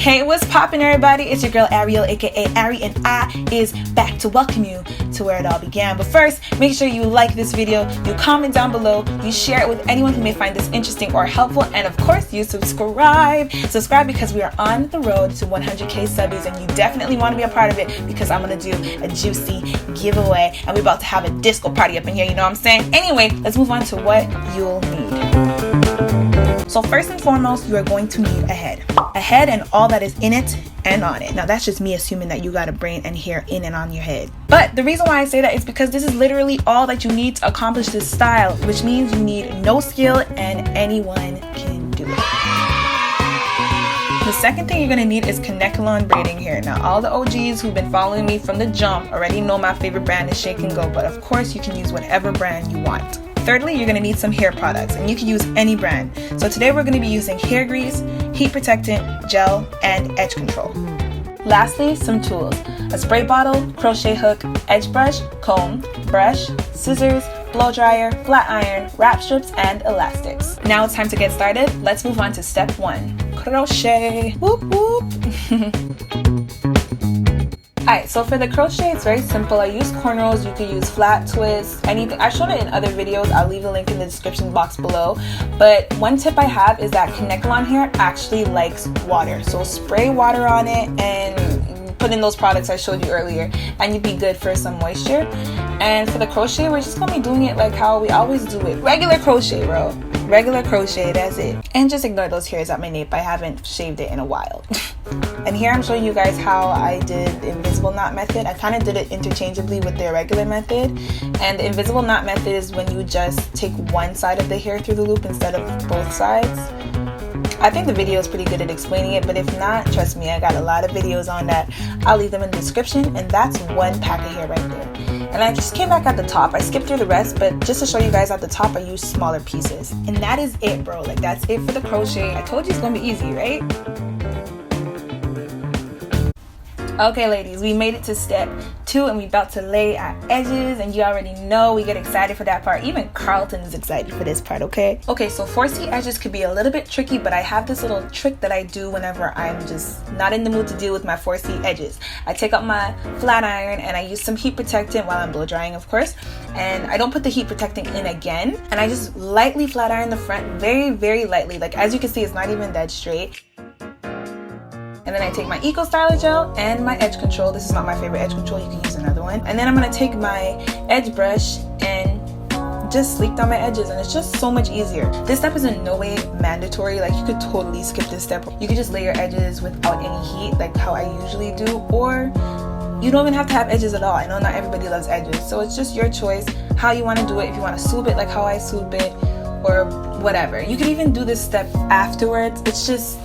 Hey, what's poppin', everybody? It's your girl Ariel, aka Ari, and I is back to welcome you to where it all began. But first, make sure you like this video, you comment down below, you share it with anyone who may find this interesting or helpful, and of course, you subscribe. Subscribe because we are on the road to 100K subbies, and you definitely want to be a part of it because I'm gonna do a juicy giveaway, and we're about to have a disco party up in here. You know what I'm saying? Anyway, let's move on to what you'll need. So first and foremost, you are going to need a head and all that is in it and on it. Now that's just me assuming that you got a brain and hair in and on your head. But the reason why I say that is because this is literally all that you need to accomplish this style, which means you need no skill and anyone can do it. The second thing you're going to need is connect-along braiding hair. Now all the OGs who've been following me from the jump already know my favorite brand is Shake and Go, but of course you can use whatever brand you want. Thirdly, you're going to need some hair products, and you can use any brand. So today we're going to be using hair grease, heat protectant, gel, and edge control. Lastly, some tools: a spray bottle, crochet hook, edge brush, comb, brush, scissors, blow dryer, flat iron, wrap strips, and elastics. Now it's time to get started. Let's move on to step 1, crochet. Whoop whoop. Alright, so for the crochet, it's very simple. I use cornrows. You could use flat twists, anything. I've shown it in other videos. I'll leave the link in the description box below. But one tip I have is that connect-along hair actually likes water. So spray water on it and put in those products I showed you earlier, and you'd be good for some moisture. And for the crochet, we're just gonna be doing it like how we always do it. Regular crochet, bro. Regular crochet, that's it. And just ignore those hairs at my nape. I haven't shaved it in a while. And here I'm showing you guys how I did the invisible knot method. I kind of did it interchangeably with the irregular method. And the invisible knot method is when you just take one side of the hair through the loop instead of both sides. I think the video is pretty good at explaining it, but if not, trust me, I got a lot of videos on that. I'll leave them in the description, and that's one pack of hair right there. And I just came back at the top. I skipped through the rest, but just to show you guys at the top, I used smaller pieces. And that is it, bro. Like, that's it for the crochet. I told you it's gonna be easy, right? Okay, ladies, we made it to step 2, and we're about to lay our edges, and you already know we get excited for that part. Even Carlton is excited for this part, okay? Okay, so 4C edges could be a little bit tricky, but I have this little trick that I do whenever I'm just not in the mood to deal with my 4C edges. I take out my flat iron, and I use some heat protectant while I'm blow drying, of course, and I don't put the heat protectant in again, and I just lightly flat iron the front, very, very lightly. Like, as you can see, it's not even dead straight. And then I take my Eco Styler gel and my edge control. This is not my favorite edge control, you can use another one. And then I'm gonna take my edge brush and just sleek down my edges, and it's just so much easier. This step is in no way mandatory. Like, you could totally skip this step. You could just lay your edges without any heat, like how I usually do, or you don't even have to have edges at all. I know not everybody loves edges, so it's just your choice how you wanna do it. If you wanna swoop it like how I swoop it, or whatever. You could even do this step afterwards. It's just,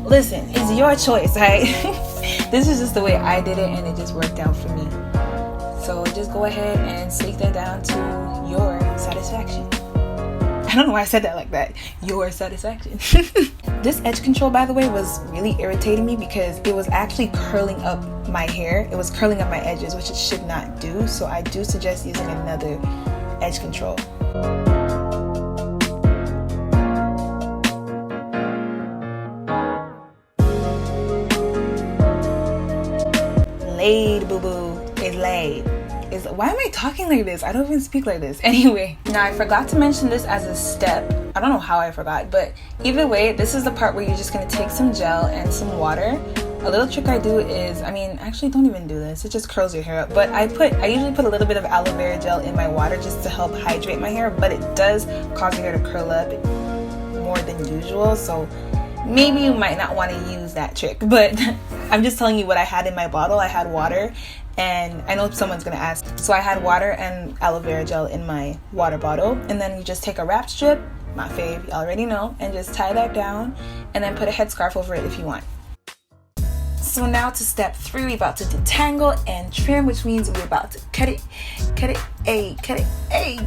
listen, it's your choice, right? This is just the way I did it, and it just worked out for me. So just go ahead and sleek that down to your satisfaction. I don't know why I said that like that. Your satisfaction. This edge control, by the way, was really irritating me because it was actually curling up my hair. It was curling up my edges, which it should not do. So I do suggest using another edge control. Laid, boo-boo. It's laid. Why am I talking like this? I don't even speak like this. Anyway, now I forgot to mention this as a step. I don't know how I forgot, but either way, this is the part where you're just gonna take some gel and some water. A little trick I do is, actually don't even do this. It just curls your hair up. But I usually put a little bit of aloe vera gel in my water just to help hydrate my hair, but it does cause your hair to curl up more than usual. So maybe you might not want to use that trick, but I'm just telling you what I had in my bottle. I had water, and I know someone's gonna ask. So I had water and aloe vera gel in my water bottle, and then you just take a wrap strip, my fave, you already know, and just tie that down, and then put a headscarf over it if you want. So now to step 3, we're about to detangle and trim, which means we're about to cut it, ayy,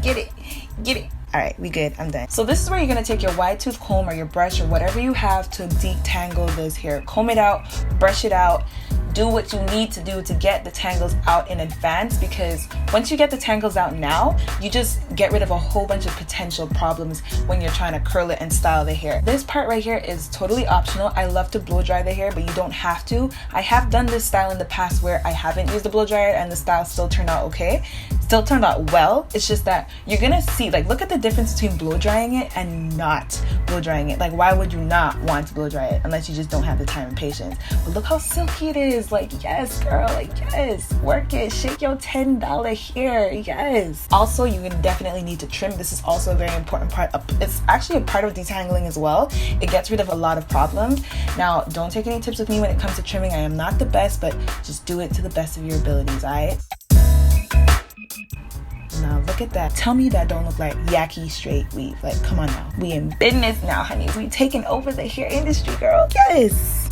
get it. All right, we good. I'm done. So this is where you're gonna take your wide tooth comb or your brush or whatever you have to detangle this hair. Comb it out, brush it out, do what you need to do to get the tangles out in advance, because once you get the tangles out now, you just get rid of a whole bunch of potential problems when you're trying to curl it and style the hair. This part right here is totally optional. I love to blow dry the hair, but you don't have to. I have done this style in the past where I haven't used a blow dryer and the style still turned out okay. Still turned out well. It's just that you're gonna see, like, look at the difference between blow drying it and not blow drying it. Like, why would you not want to blow dry it unless you just don't have the time and patience? But look how silky it is. Like, yes, girl, like, yes, work it, shake your $10 hair, yes. Also, you're gonna definitely need to trim. This is also a very important part. It's actually a part of detangling as well. It gets rid of a lot of problems. Now, don't take any tips with me when it comes to trimming. I am not the best, but just do it to the best of your abilities, all right? Now look at that. Tell me that don't look like yucky straight weave. Like, come on now. We in business now, honey. We taking over the hair industry, girl. Yes.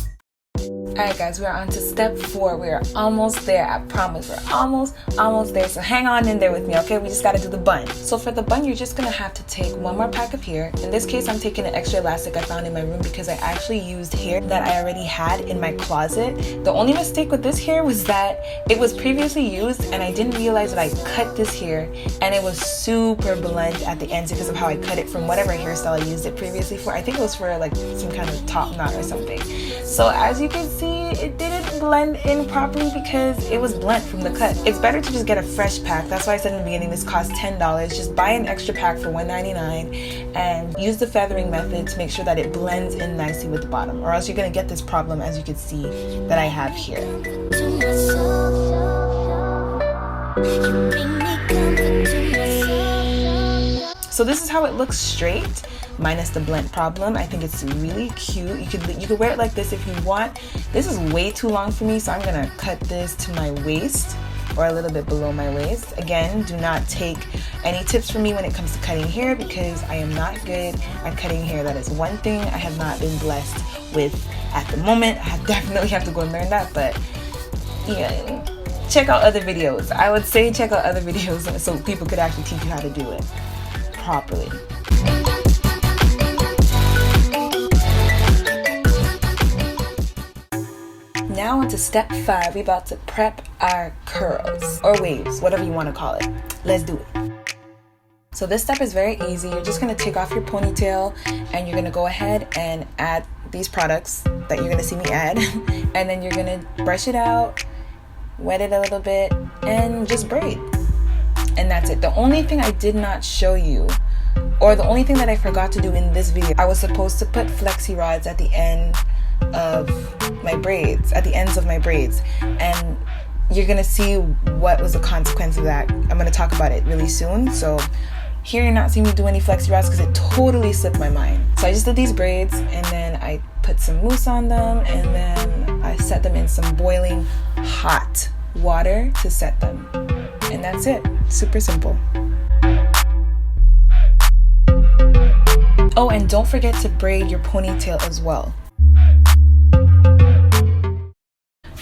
Alright guys, we are on to step 4. We are almost there. I promise we're almost there. So hang on in there with me, okay? We just gotta do the bun. So for the bun, you're just gonna have to take one more pack of hair. In this case, I'm taking an extra elastic I found in my room because I actually used hair that I already had in my closet. The only mistake with this hair was that it was previously used and I didn't realize that I cut this hair and it was super blunt at the ends because of how I cut it from whatever hairstyle I used it previously for. I think it was for like some kind of top knot or something. So as you can see, it didn't blend in properly because it was blunt from the cut. It's better to just get a fresh pack. That's why I said in the beginning this costs $10. Just buy an extra pack for $1.99 and use the feathering method to make sure that it blends in nicely with the bottom, or else you're gonna get this problem as you can see that I have here. So this is how it looks straight, minus the blend problem. I think it's really cute. You could wear it like this if you want. This is way too long for me, so I'm gonna cut this to my waist or a little bit below my waist. Again, do not take any tips from me when it comes to cutting hair because I am not good at cutting hair. That is one thing I have not been blessed with at the moment. I definitely have to go and learn that, but yeah, check out other videos. I would say check out other videos so people could actually teach you how to do it properly. Now on to step 5. We're about to prep our curls or waves, whatever you want to call it. Let's do it. So this step is very easy. You're just going to take off your ponytail and you're going to go ahead and add these products that you're going to see me add, and then you're going to brush it out, wet it a little bit, and just braid. And that's it. The only thing I did not show you, or the only thing that I forgot to do in this video, I was supposed to put flexi rods at the end of my braids, at the ends of my braids, and you're gonna see what was the consequence of that. I'm gonna talk about it really soon. So here you're not seeing me do any flexi rods because it totally slipped my mind. So I just did these braids and then I put some mousse on them and then I set them in some boiling hot water to set them. And that's it. Super simple. Oh, and don't forget to braid your ponytail as well.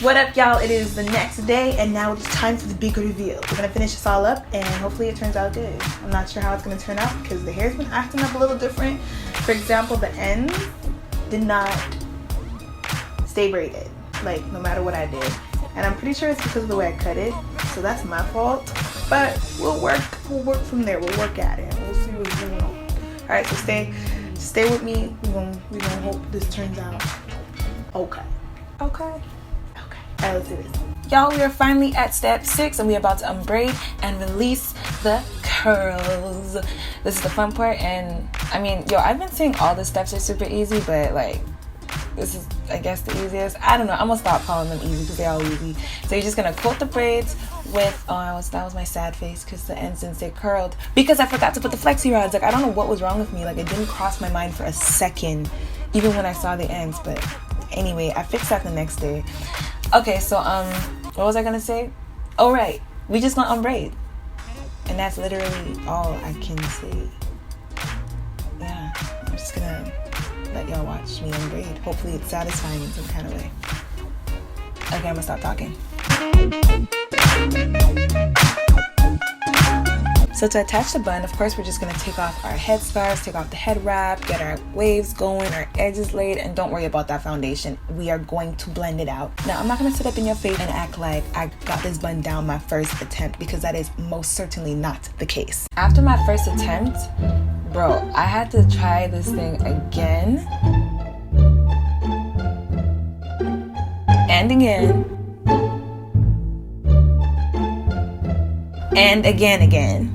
What up, y'all? It is the next day and now it's time for the big reveal. We're gonna finish this all up and hopefully it turns out good. I'm not sure how it's gonna turn out because the hair's been acting up a little different. For example, the ends did not stay braided, like no matter what I did. And I'm pretty sure it's because of the way I cut it, so that's my fault. But we'll work from there. We'll work at it. We'll see what's going on. All right, so stay with me. We're gonna hope this turns out okay. Okay. All right, let's do this. Y'all, we are finally at step 6 and we're about to unbraid and release the curls. This is the fun part, and I mean, yo, I've been saying all the steps are super easy, but like, this is, I guess, the easiest. I don't know. I'm gonna stop calling them easy because they're all easy. So you're just gonna coat the braids with, that was my sad face because the ends didn't stay curled because I forgot to put the flexi rods. Like, I don't know what was wrong with me. Like, it didn't cross my mind for a second, even when I saw the ends. But anyway, I fixed that the next day. Okay, so what was I gonna say? Oh right, we just gonna unbraid, and that's literally all I can say. Yeah, I'm just gonna let y'all watch me unbraid. Hopefully it's satisfying in some kind of way. Okay, I'm gonna stop talking. So to attach the bun, of course, we're just gonna take off our headscarves, take off the head wrap, get our waves going, our edges laid, and don't worry about that foundation. We are going to blend it out. Now, I'm not gonna sit up in your face and act like I got this bun down my first attempt, because that is most certainly not the case. After my first attempt, bro, I had to try this thing again and again and again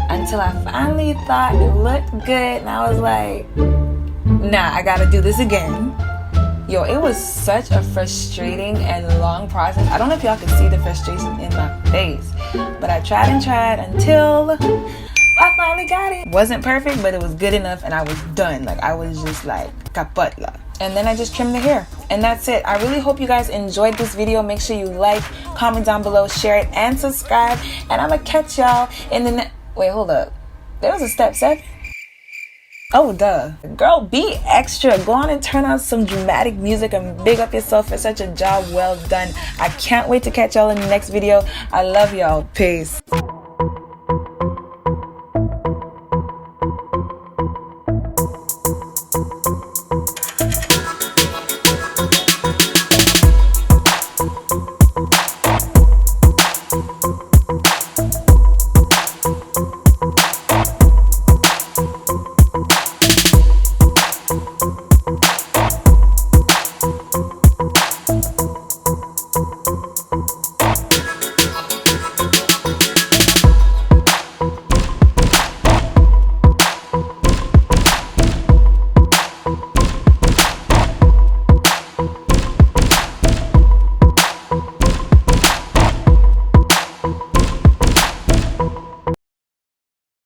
until I finally thought it looked good, and I was like, nah, I gotta do this again. Yo, it was such a frustrating and long process. I don't know if y'all can see the frustration in my face, but I tried and tried until I finally got it. Wasn't perfect, but it was good enough, and I was done. Like, I was just like kapatla. And then I just trimmed the hair, and that's it. I really hope you guys enjoyed this video. Make sure you like, comment down below, share it, and subscribe. And I'm gonna catch y'all in the wait, hold up. There was a step 7. Oh, duh. Girl, be extra. Go on and turn on some dramatic music and big up yourself for such a job well done. I can't wait to catch y'all in the next video. I love y'all. Peace.